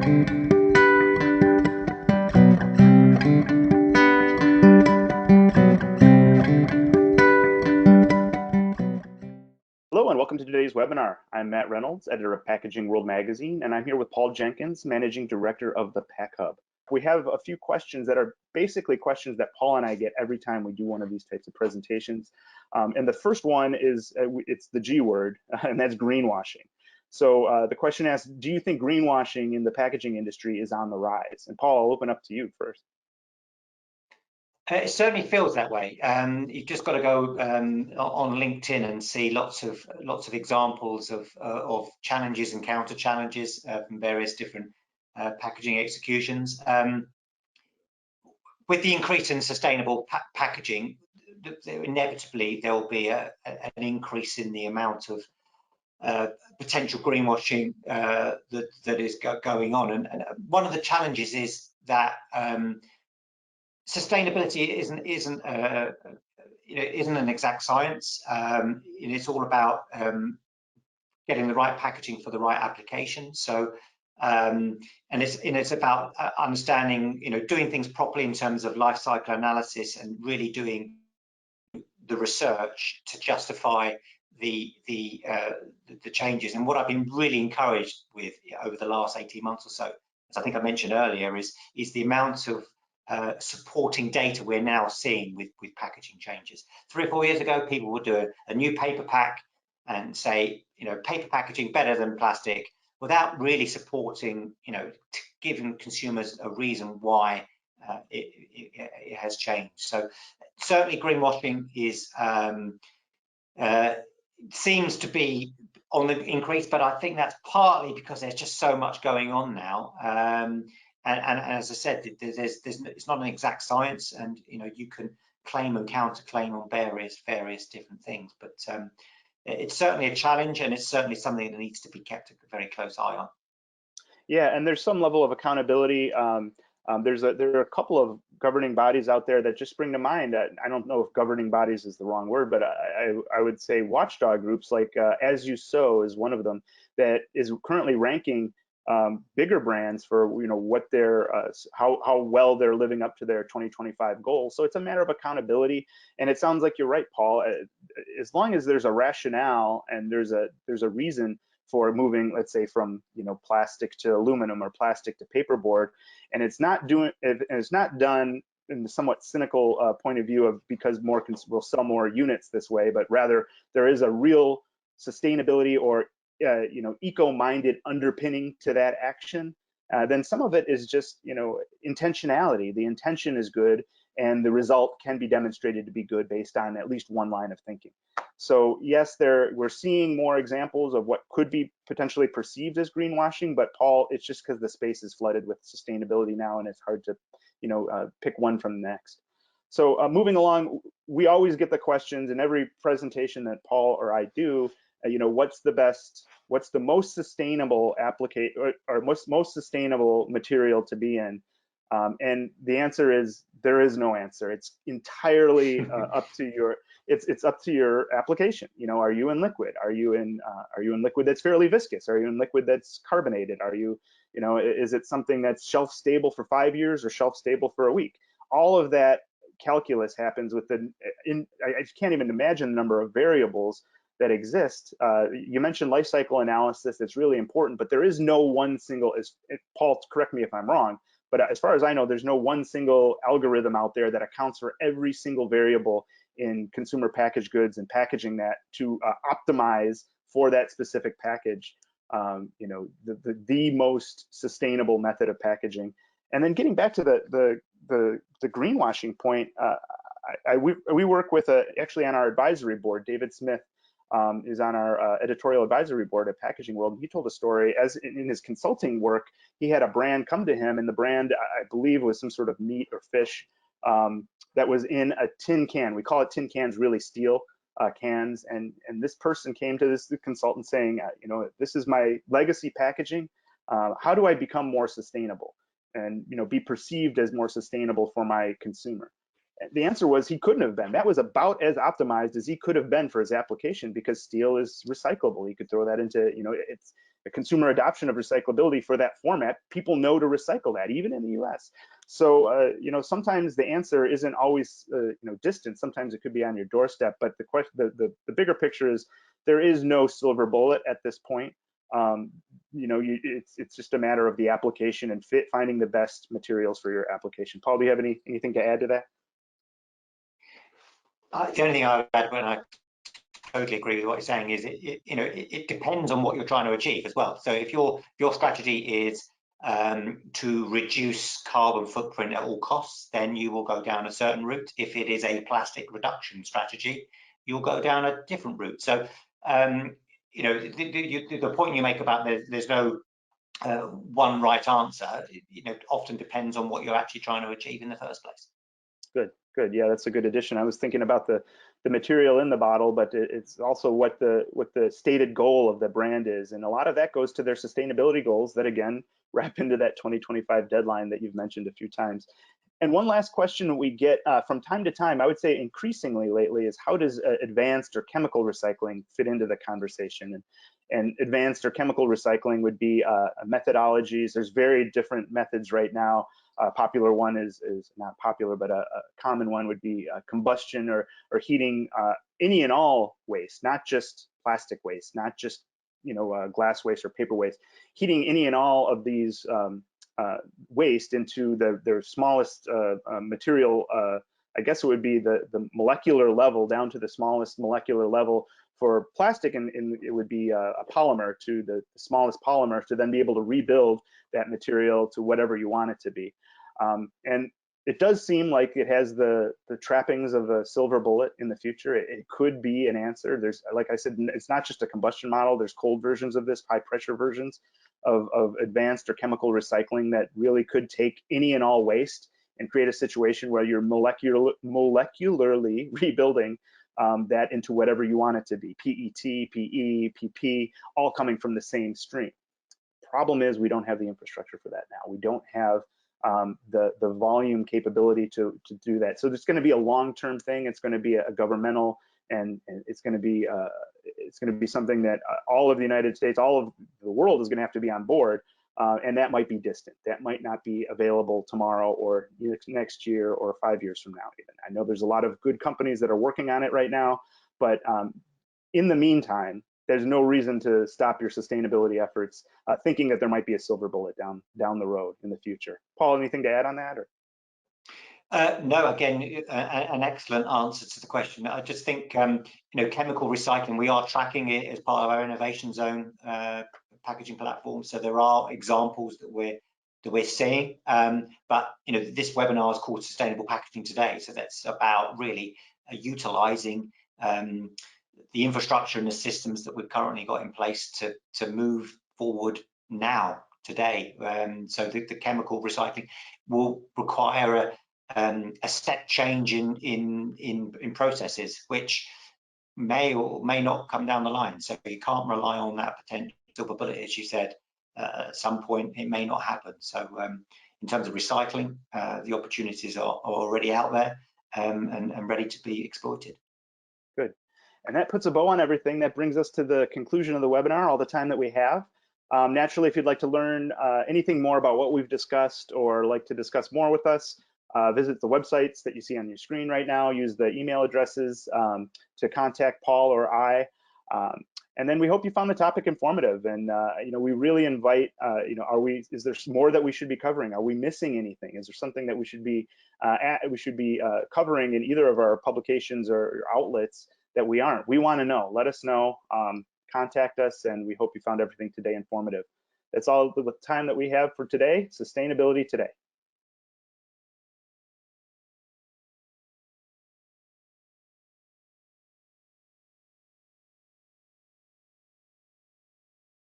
Hello and welcome to today's webinar. I'm Matt Reynolds, editor of Packaging World Magazine, and I'm here with Paul Jenkins, managing director of the PackHub. We have a few questions that are basically questions that Paul and I get every time we do one of these types of presentations. And the first one is, it's the G word, and that's greenwashing. So the question asks, do you think greenwashing in the packaging industry is on the rise? And Paul, I'll open up to you first. It certainly feels that way. You've just got to go on LinkedIn and see lots of examples of challenges and counter challenges from various different packaging executions. With the increase in sustainable packaging, inevitably there will be an increase in the amount of potential greenwashing that is going on. And one of the challenges is that sustainability isn't an exact science. It's all about getting the right packaging for the right application. So, and it's about understanding, doing things properly in terms of life cycle analysis and really doing the research to justify the changes. And what I've been really encouraged with over the last 18 months or so, as I think I mentioned earlier, is the amount of supporting data we're now seeing with packaging changes. 3 or 4 years ago, people would do a new paper pack and say, paper packaging better than plastic, without really supporting, giving consumers a reason why it has changed. So certainly greenwashing seems to be on the increase, but I think that's partly because there's just so much going on now. And as I said, it's not an exact science, and you can claim and counterclaim on various different things. But it's certainly a challenge, and it's certainly something that needs to be kept a very close eye on. Yeah, and there's some level of accountability. There are a couple of governing bodies out there that just spring to mind. I don't know if governing bodies is the wrong word, but I would say watchdog groups like As You Sow is one of them that is currently ranking bigger brands for what they're how well they're living up to their 2025 goals. So it's a matter of accountability, and it sounds like you're right, Paul. As long as there's a rationale and there's a reason for moving, let's say, from plastic to aluminum or plastic to paperboard, and it's not done in the somewhat cynical point of view of because we'll sell more units this way, but rather there is a real sustainability or eco-minded underpinning to that action, then some of it is just, intentionality. The intention is good, and the result can be demonstrated to be good based on at least one line of thinking. So yes, we're seeing more examples of what could be potentially perceived as greenwashing, but Paul, it's just because the space is flooded with sustainability now, and it's hard to, pick one from the next. So moving along, we always get the questions in every presentation that Paul or I do. What's the most sustainable or most sustainable material to be in? And the answer is there is no answer. It's entirely up to your application. Are you in liquid? Are you in liquid that's fairly viscous? Are you in liquid that's carbonated? Are you, is it something that's shelf stable for 5 years or shelf stable for a week? All of that calculus happens with I can't even imagine the number of variables that exist. You mentioned life cycle analysis. That's really important, but there is no one single, Paul, correct me if I'm wrong, but as far as I know, there's no one single algorithm out there that accounts for every single variable in consumer packaged goods and packaging that to optimize for that specific package, the most sustainable method of packaging. And then getting back to the greenwashing point, we work with actually on our advisory board. David Smith is on our editorial advisory board at Packaging World. And he told a story as in his consulting work, he had a brand come to him, and the brand, I believe, was some sort of meat or fish that was in a tin can. We call it tin cans, really steel cans. And this person came to this consultant saying, this is my legacy packaging. How do I become more sustainable and be perceived as more sustainable for my consumer? The answer was he couldn't have been. That was about as optimized as he could have been for his application, because steel is recyclable. He could throw that into, consumer adoption of recyclability for that format, people know to recycle that, even in the US. So, you know, sometimes the answer isn't always, you know, distant. Sometimes it could be on your doorstep. But the question, the bigger picture is there is no silver bullet at this point. You know, it's just a matter of the application and finding the best materials for your application. Paul, do you have anything to add to that? The only thing I would add, when I totally agree with what you're saying, is you know, it depends on what you're trying to achieve as well. So if your strategy is to reduce carbon footprint at all costs, then you will go down a certain route. If it is a plastic reduction strategy, you'll go down a different route. So you know, the point you make about there's no one right answer, you know, often depends on what you're actually trying to achieve in the first place. Good. Yeah, that's a good addition. I was thinking about the material in the bottle, but it's also what the stated goal of the brand is, and a lot of that goes to their sustainability goals that again wrap into that 2025 deadline that you've mentioned a few times. And one last question we get from time to time, I would say increasingly lately, is how does advanced or chemical recycling fit into the conversation? And advanced or chemical recycling would be methodologies. There's very different methods right now. A popular one is not popular, but a common one would be combustion or heating any and all waste, not just plastic waste, not just, you know, glass waste or paper waste. Heating any and all of these waste into their smallest material. I guess it would be the molecular level, down to the smallest molecular level. For plastic, and it would be a polymer to the smallest polymer, to then be able to rebuild that material to whatever you want it to be. And it does seem like it has the trappings of a silver bullet in the future. It could be an answer. There's, like I said, it's not just a combustion model. There's cold versions of this, high pressure versions of advanced or chemical recycling that really could take any and all waste and create a situation where you're molecularly rebuilding that into whatever you want it to be. PET, PE, PP, all coming from the same stream. Problem is, we don't have the infrastructure for that now. We don't have the volume capability to do that. So there's going to be a long-term thing. It's going to be a governmental, and it's going to be something that all of the United States, all of the world is going to have to be on board. And that might be distant. That might not be available tomorrow or next year or 5 years from now even. I know there's a lot of good companies that are working on it right now, but in the meantime, there's no reason to stop your sustainability efforts thinking that there might be a silver bullet down the road in the future. Paul, anything to add on that? Or? No, again, an excellent answer to the question. I just think, you know, chemical recycling, we are tracking it as part of our innovation zone packaging platform. So there are examples that we're seeing, but you know, this webinar is called Sustainable Packaging Today. So that's about really utilizing the infrastructure and the systems that we've currently got in place to move forward now, today. So the chemical recycling will require a step change in processes, which may or may not come down the line. So you can't rely on that potential silver bullet, as you said. At some point, it may not happen. So in terms of recycling, the opportunities are already out there and ready to be exploited. Good. And that puts a bow on everything. That brings us to the conclusion of the webinar, all the time that we have. Naturally, if you'd like to learn anything more about what we've discussed or like to discuss more with us, visit the websites that you see on your screen right now. Use the email addresses to contact Paul or I. And then we hope you found the topic informative. And you know, we really invite, you know, is there more that we should be covering? Are we missing anything? Is there something that we should be covering in either of our publications or outlets that we aren't? We want to know. Let us know. Contact us, and we hope you found everything today informative. That's all the time that we have for today. Sustainability Today.